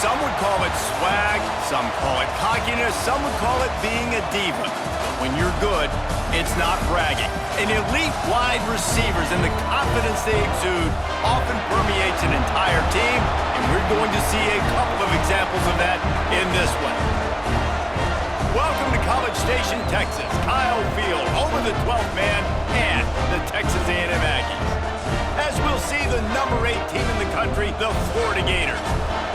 Some would call it swag, some call it cockiness, some would call it being a diva. But when you're good, it's not bragging. An elite wide receivers and the confidence they exude often permeates an entire team, and we're going to see a couple of examples of that in this one. Welcome to College Station, Texas. Kyle Field, home of the 12th man and the Texas A&M Aggies. As we'll see, the number 8 team in the country, the Florida Gators,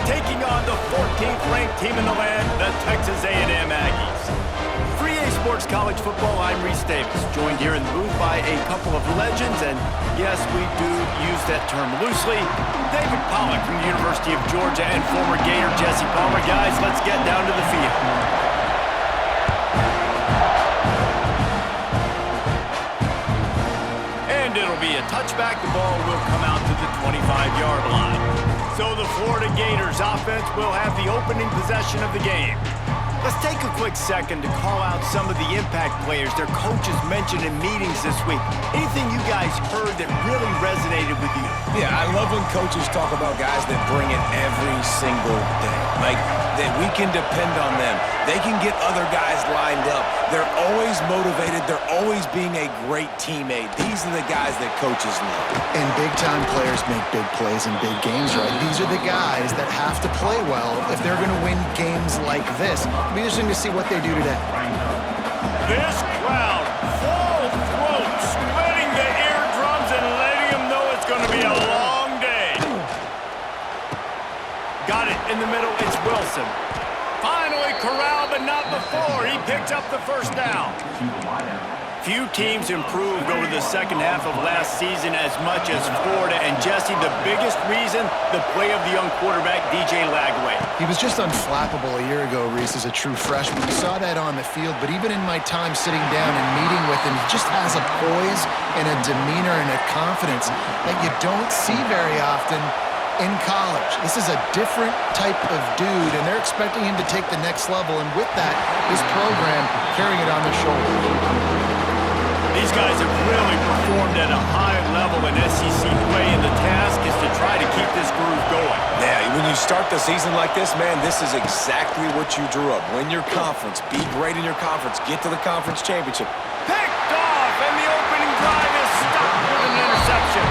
taking on the 14th ranked team in the land, the Texas A&M Aggies. For EA Sports College Football, I'm Reese Davis, joined here in the booth by a couple of legends, and yes, we do use that term loosely. David Pollack from the University of Georgia and former Gator Jesse Palmer. Guys, let's get down to the field. And it'll be a touchback. The ball will come out to the 25-yard line. So the Florida Gators offense will have the opening possession of the game. Let's take a quick second to call out some of the impact players their coaches mentioned in meetings this week. Anything you guys heard that really resonated with you? Yeah, I love when coaches talk about guys that bring it every single day. Like, that we can depend on them. They can get other guys lined up. They're always motivated. They're always being a great teammate. These are the guys that coaches love. And big-time players make big plays in big games, right? These are the guys that have to play well if they're going to win games like this. It'll be interesting to see what they do today. This crowd, full throat, splitting the eardrums and letting them know it's going to be a long day. Got it in the middle. It's Wilson. Finally corralled, but not before. He picked up the first down. Few teams improved over the second half of last season as much as Florida. And Jesse, the biggest reason, the play of the young quarterback, DJ Lagway. He was just unflappable a year ago, Reese, as a true freshman. We saw that on the field, but even in my time sitting down and meeting with him, he just has a poise and a demeanor and a confidence that you don't see very often in college. This is a different type of dude, and they're expecting him to take the next level, and with that, this program carrying it on their shoulders. These guys have really performed at a high level in SEC play, and the task is to try to keep this groove going. Yeah, when you start the season like this, man, this is exactly what you drew up. Win your conference, be great in your conference, get to the conference championship. Picked off, and the opening drive is stopped with an interception.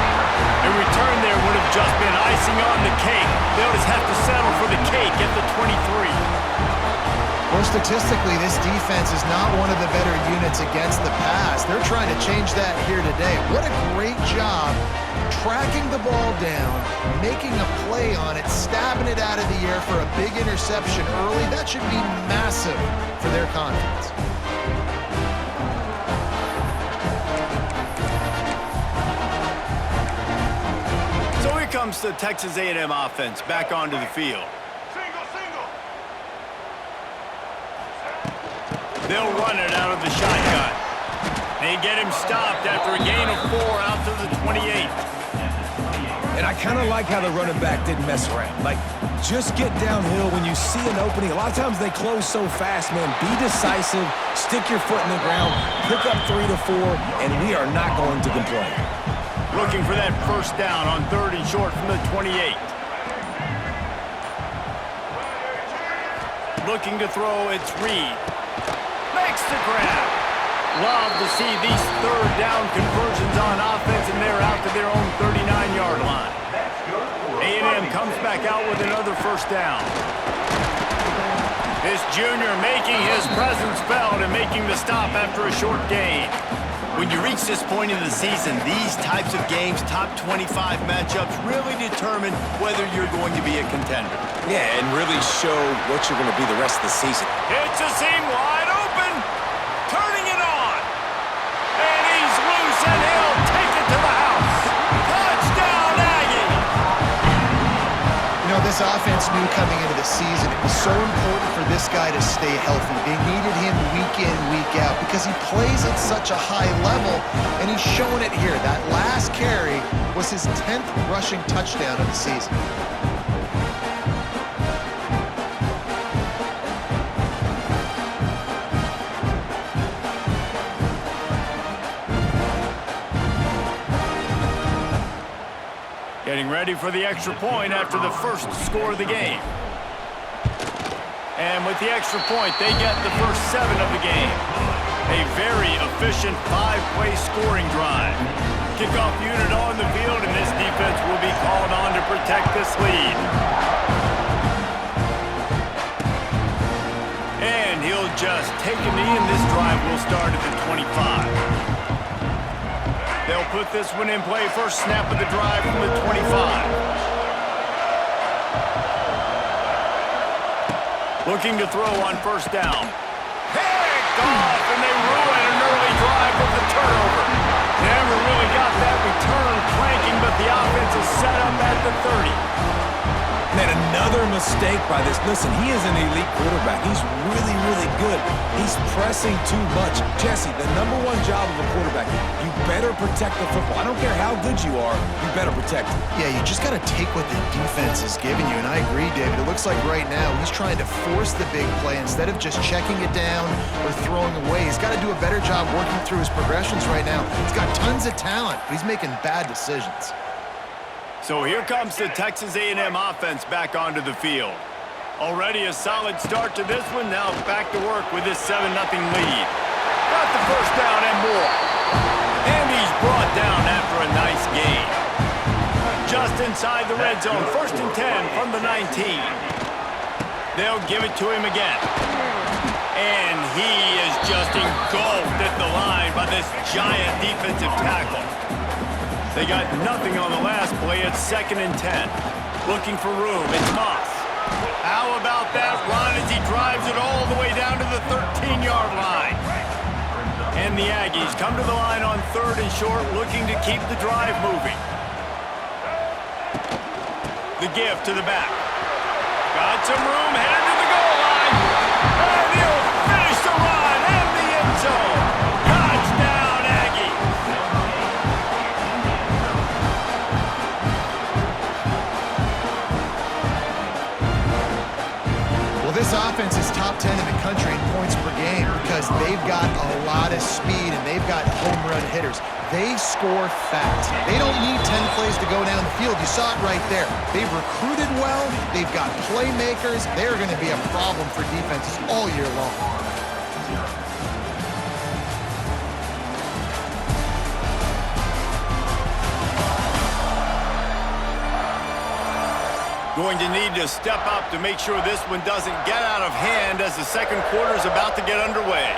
A return there would have just been icing on the cake. They'll just have to settle for the cake at the 23. Well, statistically, this defense is not one of the better units against the pass. They're trying to change that here today. What a great job tracking the ball down, making a play on it, stabbing it out of the air for a big interception early. That should be massive for their confidence. So here comes the Texas A&M offense back onto the field. They'll run it out of the shotgun. They get him stopped after a gain of 4 out to the 28. And I kind of like how the running back didn't mess around. Like, just get downhill when you see an opening. A lot of times they close so fast, man. Be decisive, stick your foot in the ground, pick up 3 to 4, and we are not going to complain. Looking for that first down on 3rd and short from the 28. Looking to throw, it's Reed. Makes the grab. Love to see these 3rd down conversions on offense, and they're out to their own 39-yard line. A&M comes back out with another first down. This junior making his presence felt and making the stop after a short gain. When you reach this point in the season, these types of games, top 25 matchups, really determine whether you're going to be a contender. Yeah, and really show what you're going to be the rest of the season. It's a seam wide open, turning it on. And he's loose, and he'll take it to the house. Touchdown, Aggies! You know, this offense knew coming into the season it was so important for this guy to stay healthy. They needed him week in, week out because he plays at such a high level, and he's showing it here. That last carry was his 10th rushing touchdown of the season. Getting ready for the extra point after the first score of the game. And with the extra point, they get the first 7 of the game. A very efficient 5-play scoring drive. Kickoff unit on the field, and this defense will be called on to protect this lead. And he'll just take a knee, and this drive will start at the 25. They'll put this one in play. First snap of the drive from the 25. Looking to throw on first down. Picked off, and they ruin an early drive with the turnover. Never really got that return clanking, but the offense is set up at the 30. Man, another mistake by this. Listen, he is an elite quarterback. He's really, really good. He's pressing too much. Jesse, the #1 job of a quarterback, you better protect the football. I don't care how good you are, you better protect it. Yeah, you just got to take what the defense is giving you, and I agree, David. It looks like right now he's trying to force the big play instead of just checking it down or throwing away. He's got to do a better job working through his progressions right now. He's got tons of talent, but he's making bad decisions. So here comes the Texas A&M offense back onto the field. Already a solid start to this one. Now back to work with this 7-0 lead. Got the first down and more. And he's brought down after a nice gain. Just inside the red zone. 1st and 10 from the 19. They'll give it to him again. And he is just engulfed at the line by this giant defensive tackle. They got nothing on the last play. It's 2nd and 10. Looking for room. It's Moss. How about that run as he drives it all the way down to the 13-yard line? And the Aggies come to the line on 3rd and short, looking to keep the drive moving. The give to the back. Got some room, headed to the goal line. And he'll finish the run in the end zone. Touchdown, Aggies. This offense is top 10 in the country in points per game because they've got a lot of speed and they've got home run hitters. They score fast. They don't need 10 plays to go down the field. You saw it right there. They've recruited well. They've got playmakers. They're going to be a problem for defenses all year long. Going to need to step up to make sure this one doesn't get out of hand as the second quarter is about to get underway.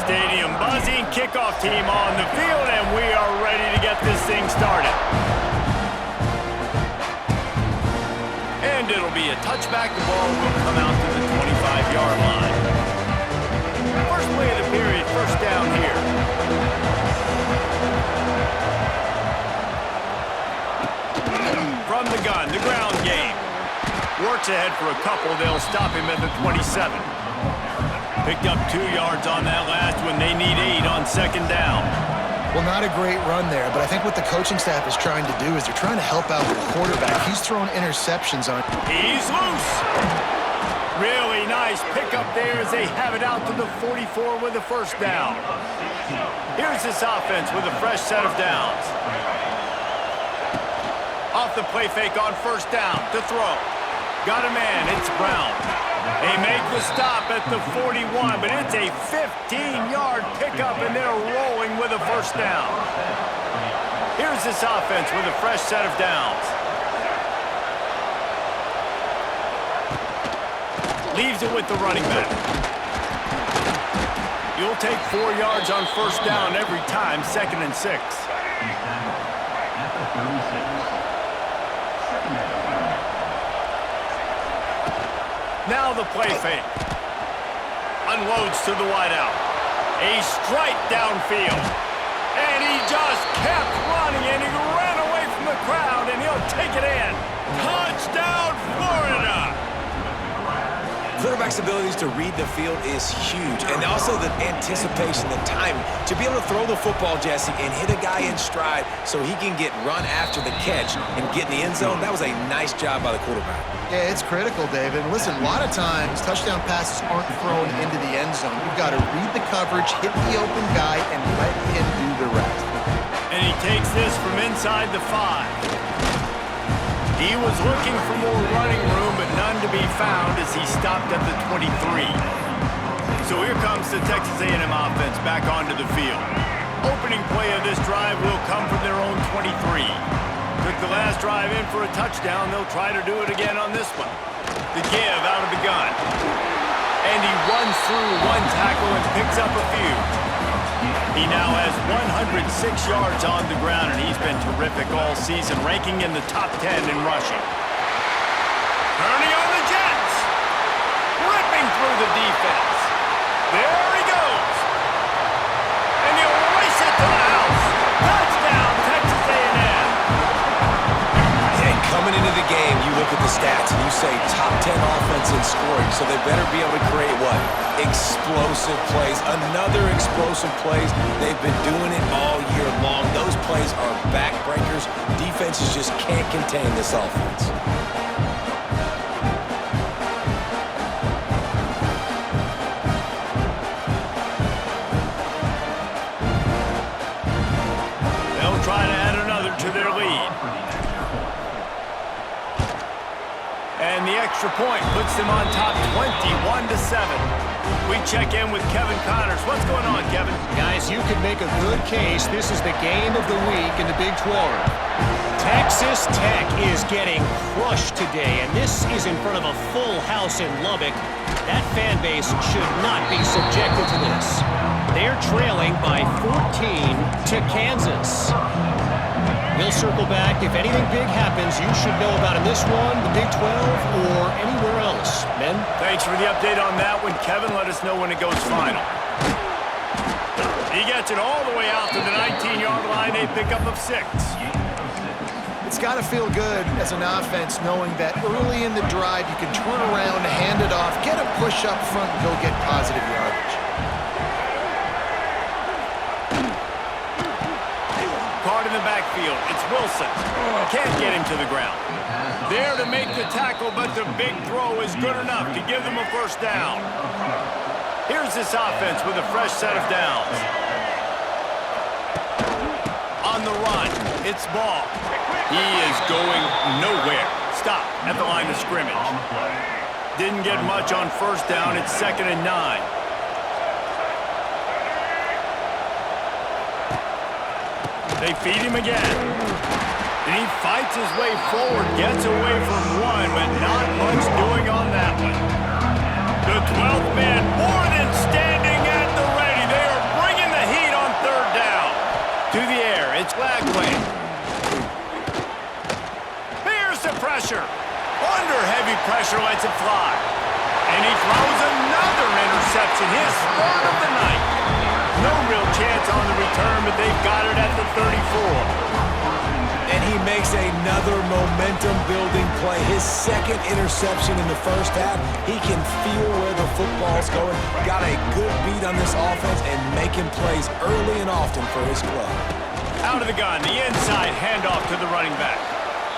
Stadium buzzing, kickoff team on the field, and we are ready to get this thing started. And it'll be a touchback. The ball will come out to the 25-yard line. First play of the period, first down here. From the gun, the ground game. Works ahead for a couple. They'll stop him at the 27. Picked up 2 yards on that last one. They need 8 on 2nd down. Well, not a great run there, but I think what the coaching staff is trying to do is they're trying to help out the quarterback. He's throwing interceptions on. He's loose. Really nice pickup there as they have it out to the 44 with the first down. Here's this offense with a fresh set of downs. Off the play fake on first down to throw. Got a man, it's Brown. They make the stop at the 41, but it's a 15-yard pickup, and they're rolling with a first down. Here's this offense with a fresh set of downs. Leaves it with the running back. You'll take 4 yards on first down every time, 2nd and 6. Now the play fake. Unloads to the wideout. A strike downfield. And he just kept running, and he ran away from the crowd, and he'll take it in. Touchdown, Florida! Quarterback's abilities to read the field is huge, and also the anticipation, the timing. To be able to throw the football, Jesse, and hit a guy in stride so he can get run after the catch and get in the end zone, that was a nice job by the quarterback. Yeah, it's critical, David. And listen, a lot of times touchdown passes aren't thrown into the end zone. You've got to read the coverage, hit the open guy, and let him do the rest. And he takes this from inside the 5. He was looking for more running room, but none to be found as he stopped at the 23. So here comes the Texas A&M offense back onto the field. Opening play of this drive will come from their own 23. Took the last drive in for a touchdown. They'll try to do it again on this one. The give out of the gun. And he runs through one tackle and picks up a few. He now has 106 yards on the ground, and he's been terrific all season, ranking in the top 10 in rushing. Turning on the Jets. Ripping through the defense. There he goes. And he'll race it to the house. Touchdown, Texas A&M. And coming into the game, you look at the stats and you say top 10 offense in scoring, so they better be able to create what? Explosive plays. Another explosive plays. They've been doing it all year long. Those plays are backbreakers. Defenses just can't contain this offense. They'll try to add another to their lead. And the extra point puts them on top 21-7. We check in with Kevin Connors. What's going on, Kevin? Guys, you could make a good case this is the game of the week in the Big 12. Texas Tech is getting crushed today, and this is in front of a full house in Lubbock. That fan base should not be subjected to this. They're trailing by 14 to Kansas. We'll circle back. If anything big happens, you should know about in this one, the Big 12, or anywhere else. Men? Thanks for the update on that one, Kevin. Let us know when it goes final. He gets it all the way out to the 19-yard line, a pickup of 6. It's got to feel good as an offense knowing that early in the drive you can turn around, hand it off, get a push up front, and go get positive yardage. Caught in the backfield. It's Wilson. Can't get him to the ground. There to make the tackle, but the big throw is good enough to give them a first down. Here's this offense with a fresh set of downs. On the run, it's Ball. He is going nowhere. Stop at the line of scrimmage. Didn't get much on first down. It's 2nd and 9. They feed him again. And he fights his way forward, gets away from one, but not much doing on that one. The 12th man more than standing at the ready. They are bringing the heat on 3rd down. To the air, it's Lagway. Here's the pressure. Under heavy pressure, lets it fly. And he throws another interception, his 3rd of the night. No real chance on the return, but they've got it at the 34. And he makes another momentum-building play. His 2nd interception in the first half. He can feel where the football's going. Got a good beat on this offense and making plays early and often for his club. Out of the gun, the inside handoff to the running back.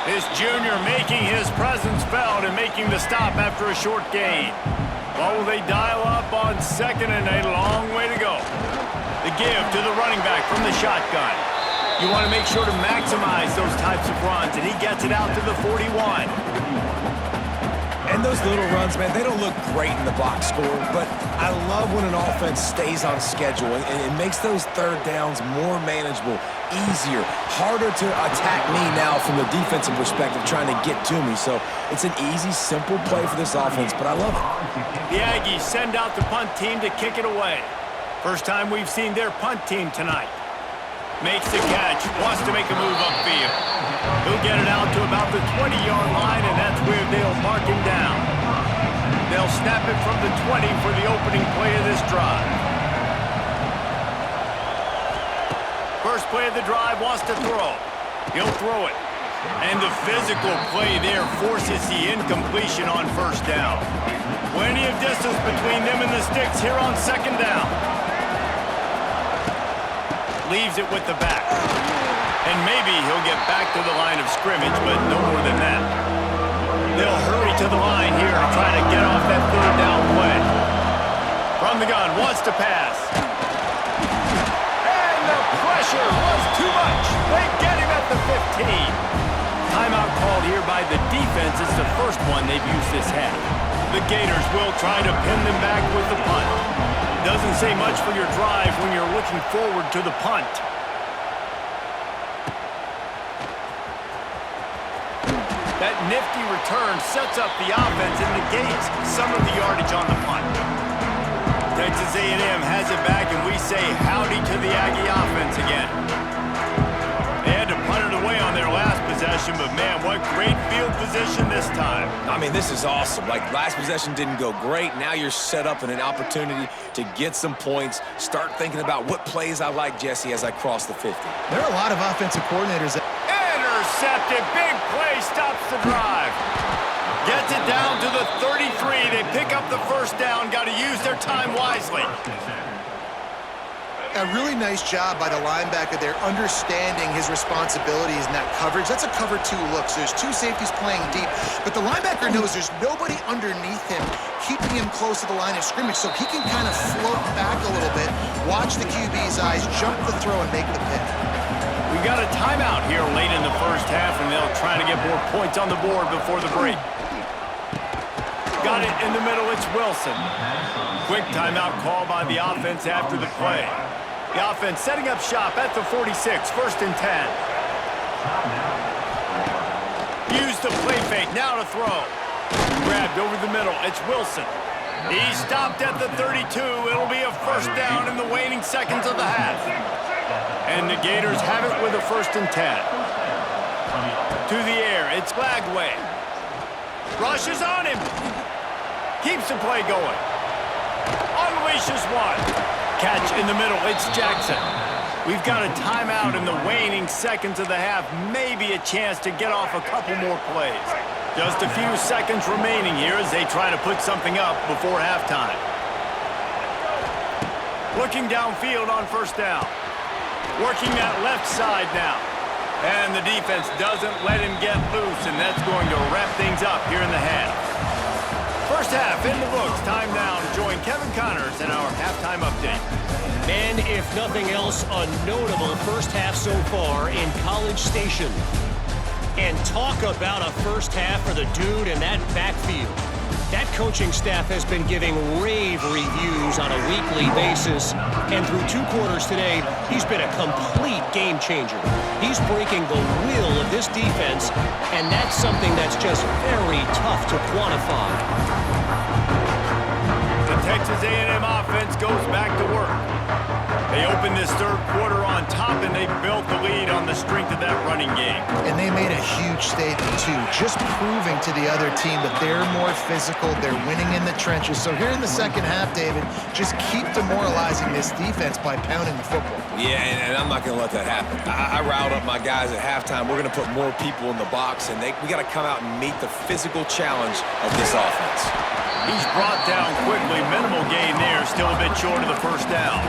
This junior making his presence felt and making the stop after a short gain. What will they dial up on 2nd and a long way to go? The give to the running back from the shotgun. You want to make sure to maximize those types of runs, and he gets it out to the 41. And those little runs, man, they don't look great in the box score, but I love when an offense stays on schedule, and it makes those 3rd downs more manageable, easier, harder to attack me now from the defensive perspective trying to get to me. So it's an easy, simple play for this offense, but I love it. The Aggies send out the punt team to kick it away. First time we've seen their punt team tonight. Makes the catch, wants to make a move upfield. He'll get it out to about the 20-yard line, and that's where they'll mark him down. They'll snap it from the 20 for the opening play of this drive. First play of the drive, wants to throw. He'll throw it. And the physical play there forces the incompletion on first down. Plenty of distance between them and the sticks here on 2nd down. Leaves it with the back. And maybe he'll get back to the line of scrimmage, but no more than that. They'll hurry to the line here to try to get off that 3rd down play. From the gun, wants to pass. And the pressure was too much. They get him at the 15. Timeout called here by the defense. It's the first one they've used this half. The Gators will try to pin them back with the punt. Doesn't say much for your drive when you're looking forward to the punt. That nifty return sets up the offense and negates some of the yardage on the punt. Texas A&M has it back, and we say howdy to the Aggie offense again. They had to punt it away on their last possession, but man, what great field position this time. I mean, this is awesome. Like, last possession didn't go great. Now you're set up in an opportunity to get some points. Start thinking about what plays I like, Jesse, as I cross the 50. There are a lot of offensive coordinators that Intercepted. Big play stops the drive. Gets it down to the 33. They pick up the first down. Got to use their time wisely. a really nice job by the linebacker there, understanding his responsibilities in that coverage. That's a cover two look, so there's two safeties playing deep, but the linebacker knows there's nobody underneath him, keeping him close to the line of scrimmage, so he can kind of float back a little bit, watch the QB's eyes, jump the throw, and make the pick. We've got a timeout here late in the first half, and they'll try to get more points on the board before the break. Got it in the middle, it's Wilson. Quick timeout call by the offense after the play. The offense setting up shop at the 46, 1st and 10. Use the play fake, now to throw. Grabbed over the middle, it's Wilson. He stopped at the 32. It'll be a first down in the waning seconds of the half. And the Gators have it with a 1st and 10. To the air, it's Lagway. Rushes on him. Keeps the play going. Unleashes one. Catch in the middle, it's Jackson. We've got a timeout in the waning seconds of the half. Maybe a chance to get off a couple more plays. Just a few seconds remaining here as they try to put something up before halftime. Looking downfield on 1st down. Working that left side now. And the defense doesn't let him get loose, and that's going to wrap things up here in the half. First half in the books. Time now to join Kevin Connors in our halftime update. And if nothing else, a notable first half so far in College Station. And talk about a first half for the dude in that backfield. That coaching staff has been giving rave reviews on a weekly basis. And through 2 quarters today, he's been a complete game changer. He's breaking the will of this defense, and that's something that's just very tough to quantify. The Texas A&M offense goes back to work. They opened this 3rd quarter on top, and they built the lead on the strength of that running game. And they made a huge statement, too, just proving to the other team that they're more physical, they're winning in the trenches. So here in the second half, David, just keep demoralizing this defense by pounding the football. Yeah, and I'm not going to let that happen. I riled up my guys at halftime. We're going to put more people in the box, and we got to come out and meet the physical challenge of this offense. He's brought down quickly. Minimal gain there, still a bit short of the 1st down.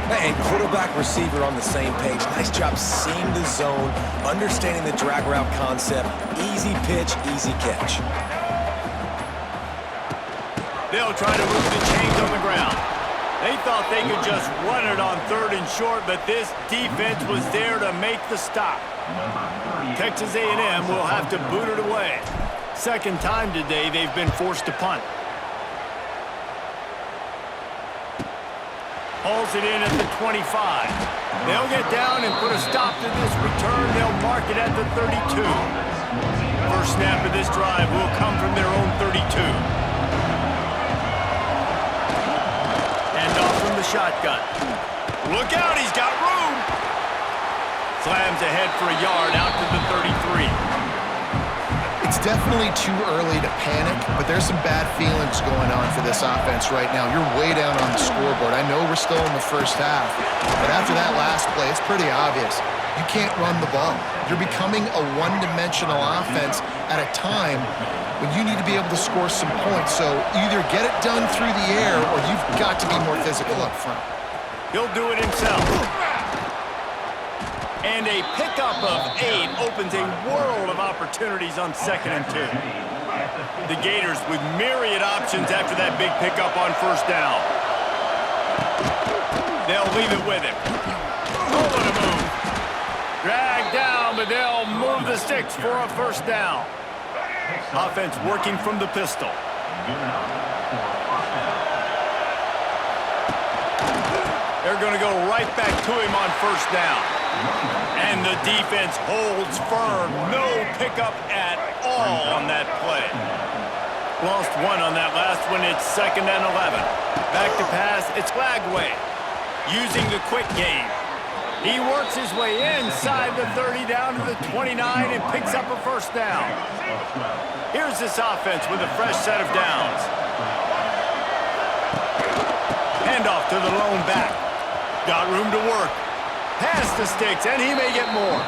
And quarterback receiver on the same page. Nice job seeing the zone, understanding the drag route concept. Easy pitch, easy catch. They'll try to move the chains on the ground. They thought they could just run it on 3rd and short, but this defense was there to make the stop. Texas A&M will have to boot it away. 2nd time today they've been forced to punt. Hauls it in at the 25. They'll get down and put a stop to this return. They'll mark it at the 32. First snap of this drive will come from their own 32. And off from the shotgun. Look out, he's got room. Slams ahead for a yard out to the 33. It's definitely too early to panic, but there's some bad feelings going on for this offense right now. You're way down on the scoreboard. I know we're still in the first half, but after that last play, it's pretty obvious. You can't run the ball. You're becoming a one-dimensional offense at a time when you need to be able to score some points. So either get it done through the air or you've got to be more physical up front. He'll do it himself. And a pickup of 8 opens a world of opportunities on 2nd and 2. The Gators with myriad options after that big pickup on 1st down. They'll leave it with him. Oh, what a move. Dragged down down, but they'll move the sticks for a first down. Offense working from the pistol. They're going to go right back to him on first down. And the defense holds firm. No pickup at all on that play. Lost one on that last one. It's 2nd and 11. Back to pass. It's Lagway using the quick game. He works his way inside the 30 down to the 29 and picks up a first down. Here's this offense with a fresh set of downs. Handoff to the lone back. Got room to work. Pass the sticks, and he may get more.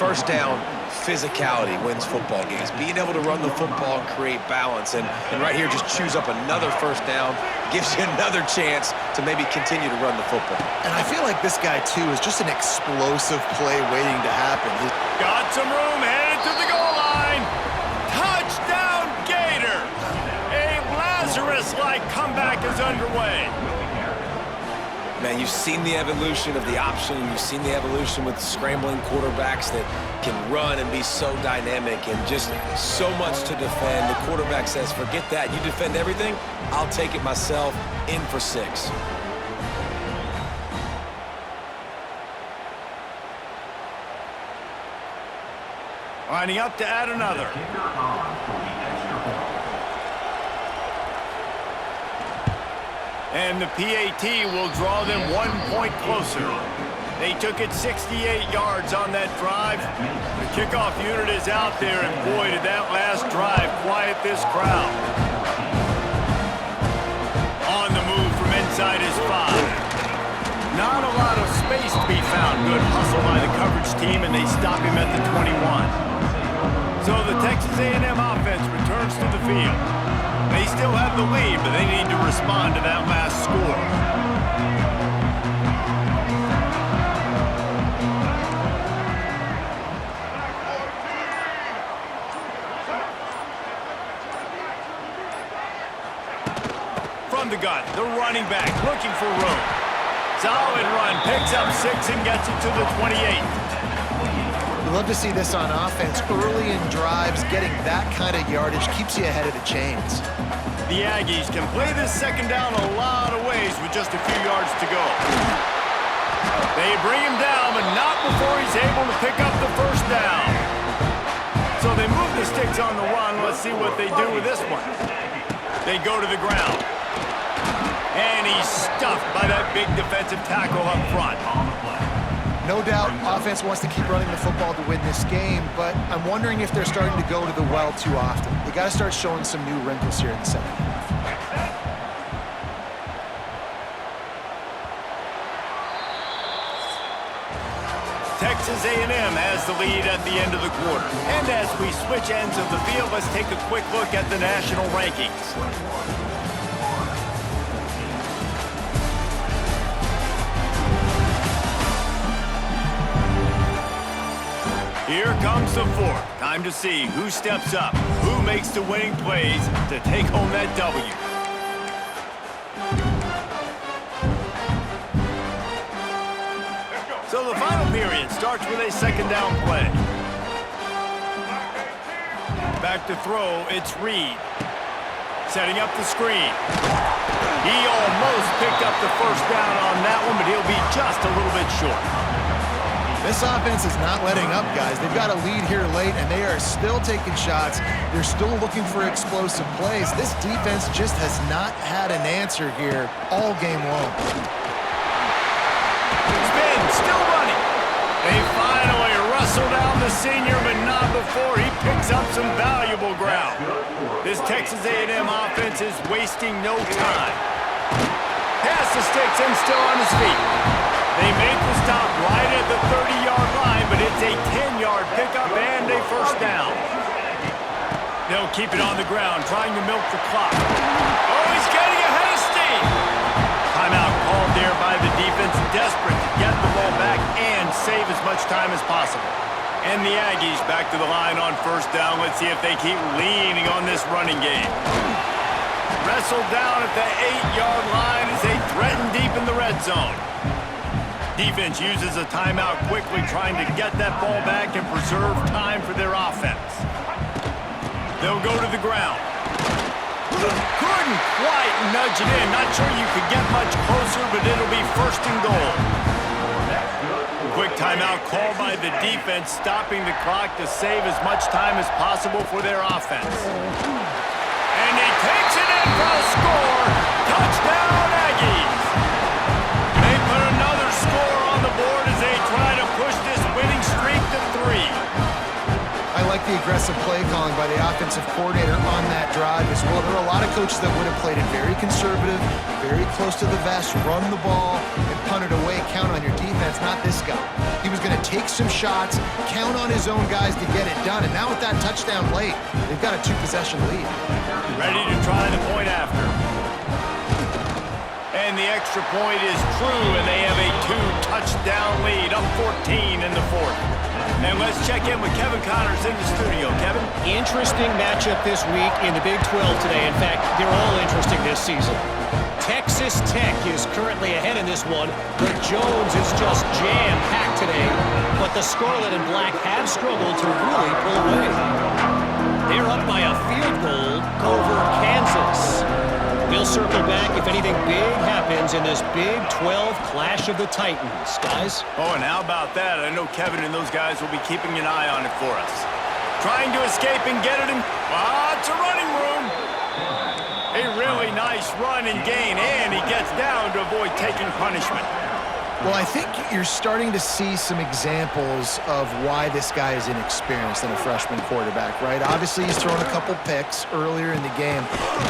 First down, physicality wins football games. Being able to run the football and create balance. And right here, just choose up another first down. Gives you another chance to maybe continue to run the football. And I feel like this guy, too, is just an explosive play waiting to happen. Got some room, headed to the goal line. Touchdown, Gator! A Lazarus-like comeback is underway. Man, you've seen the evolution of the option. You've seen the evolution with scrambling quarterbacks that can run and be so dynamic and just so much to defend. The quarterback says, forget that. You defend everything, I'll take it myself. In for 6. Lining up to add another. And the PAT will draw them 1 point closer. They took it 68 yards on that drive. The kickoff unit is out there, and boy, did that last drive quiet this crowd. On the move from inside his 5. Not a lot of space to be found. Good hustle by the coverage team, and they stop him at the 21. So the Texas A&M offense returns to the field. They still have the lead, but they need to respond to that last score. From the gun, the running back looking for room. Solid run, picks up 6 and gets it to the 28. You love to see this on offense. Early in drives, getting that kind of yardage keeps you ahead of the chains. The Aggies can play this second down a lot of ways with just a few yards to go. They bring him down, but not before he's able to pick up the first down. So they move the sticks on the run. Let's see what they do with this one. They go to the ground. And he's stuffed by that big defensive tackle up front. No doubt, offense wants to keep running the football to win this game, but I'm wondering if they're starting to go to the well too often. They got to start showing some new wrinkles here in the second half. Texas A&M has the lead at the end of the quarter. And as we switch ends of the field, let's take a quick look at the national rankings. Here comes the 4th. Time to see who steps up, who makes the winning plays to take home that W. So the final period starts with a second down play. Back to throw, it's Reed. Setting up the screen. He almost picked up the first down on that one, but he'll be just a little bit short. This offense is not letting up, guys. They've got a lead here late, and they are still taking shots. They're still looking for explosive plays. This defense just has not had an answer here all game long. Spin, still running. They finally wrestle down the senior, but not before he picks up some valuable ground. This Texas A&M offense is wasting no time. Pass the sticks and still on his feet. They make the stop right at the 30-yard line, but it's a 10-yard pickup and a first down. They'll keep it on the ground, trying to milk the clock. Oh, he's getting ahead of steam. Timeout called there by the defense, desperate to get the ball back and save as much time as possible. And the Aggies back to the line on first down. Let's see if they keep leaning on this running game. Wrestled down at the 8-yard line as they threaten deep in the red zone. Defense uses a timeout quickly, trying to get that ball back and preserve time for their offense. They'll go to the ground. Couldn't quite nudge it in. Not sure you could get much closer, but it'll be first and goal. Quick timeout called by the defense, stopping the clock to save as much time as possible for their offense. And he takes it in for a score. Touchdown, Aggies. They put another score on the board as they try to push this winning streak to 3. I like the aggressive play calling by the offensive coordinator on that drive as well. There are a lot of coaches that would have played it very conservative, very close to the vest, run the ball, and punt it away, count on your defense. Not this guy. He was going to take some shots, count on his own guys to get it done. And now with that touchdown late, they've got a 2-possession lead. Ready to try the point after. And the extra point is true, and they have a 2-touchdown lead, up 14 in the fourth. And let's check in with Kevin Connors in the studio. Kevin? Interesting matchup this week in the Big 12 today. In fact, they're all interesting this season. Texas Tech is currently ahead in this one. The Jones is just jam-packed today, but the Scarlet and Black have struggled to really pull away. They're up by a field goal over Kansas. We'll circle back if anything big happens in this Big 12 Clash of the Titans. Guys? Oh, and how about that? I know Kevin and those guys will be keeping an eye on it for us. Trying to escape and get it in. It's a running room. A really nice run and gain, and he gets down to avoid taking punishment. Well, I think you're starting to see some examples of why this guy is inexperienced in a freshman quarterback, right? Obviously, he's thrown a couple picks earlier in the game.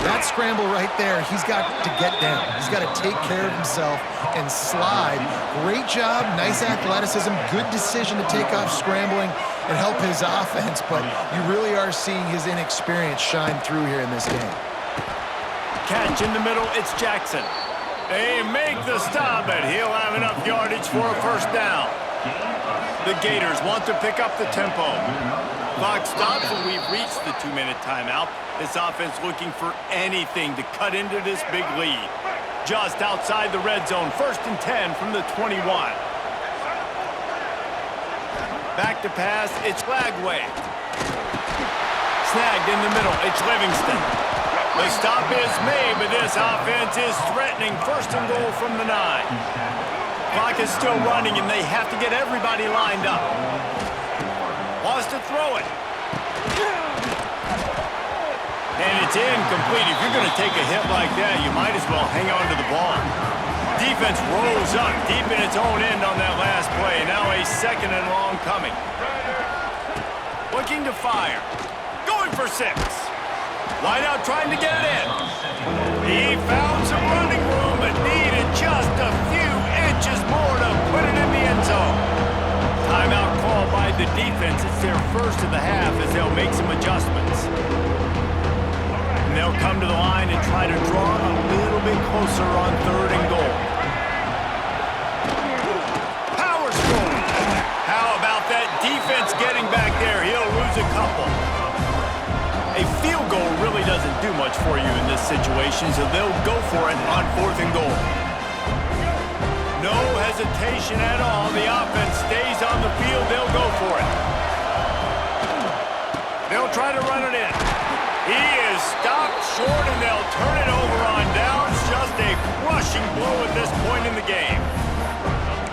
That scramble right there, he's got to get down. He's got to take care of himself and slide. Great job, nice athleticism, good decision to take off scrambling and help his offense, but you really are seeing his inexperience shine through here in this game. Catch in the middle, it's Jackson. They make the stop, but he'll have enough yardage for a first down. The Gators want to pick up the tempo. Clock stops, and we've reached the 2-minute timeout. This offense looking for anything to cut into this big lead. Just outside the red zone, 1st and 10 from the 21. Back to pass, it's Flagway. Snagged in the middle, it's Livingston. The stop is made, but this offense is threatening. 1st and goal from the 9. Clock is still running, and they have to get everybody lined up. Wants to throw it. And it's incomplete. If you're going to take a hit like that, you might as well hang on to the ball. Defense rolls up deep in its own end on that last play. Now a 2nd and long coming. Looking to fire. Going for 6. Wide out trying to get it in. He found some running room, but needed just a few inches more to put it in the end zone. Timeout called by the defense. It's their first of the half as they'll make some adjustments. And they'll come to the line and try to draw a little bit closer on 3rd and goal. Powers forward. How about that defense getting back there? He'll lose a couple. A field goal really doesn't do much for you in this situation, so they'll go for it on 4th and goal. No hesitation at all. The offense stays on the field. They'll go for it. They'll try to run it in. He is stopped short, and they'll turn it over on downs. Just a crushing blow at this point in the game.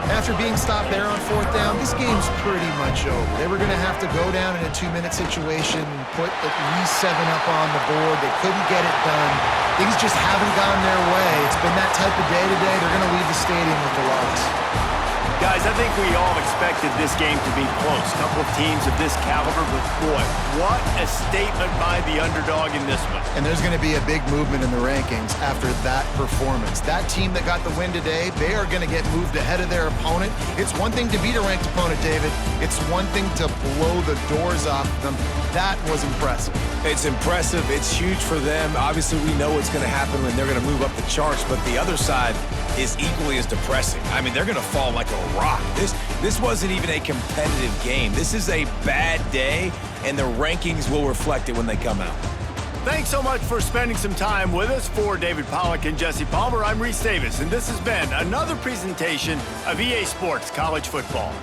After being stopped there on 4th down, this game's pretty much over. They were going to have to go down in a 2-minute situation, put at least 7 up on the board. They couldn't get it done. Things just haven't gone their way. It's been that type of day today. They're going to leave the stadium with the loss. Guys, I think we all expected this game to be close. A couple of teams of this caliber, but boy, what a statement by the underdog in this one. And there's going to be a big movement in the rankings after that performance. That team that got the win today, they are going to get moved ahead of their opponent. It's one thing to beat a ranked opponent, David. It's one thing to blow the doors off them. That was impressive. It's impressive. It's huge for them. Obviously, we know what's going to happen when they're going to move up the charts, but the other side is equally as depressing. I mean, they're going to fall like a rock. This wasn't even a competitive game. This is a bad day, and the rankings will reflect it when they come out. Thanks so much for spending some time with us. For David Pollack and Jesse Palmer, I'm Reese Davis, and this has been another presentation of EA Sports College Football.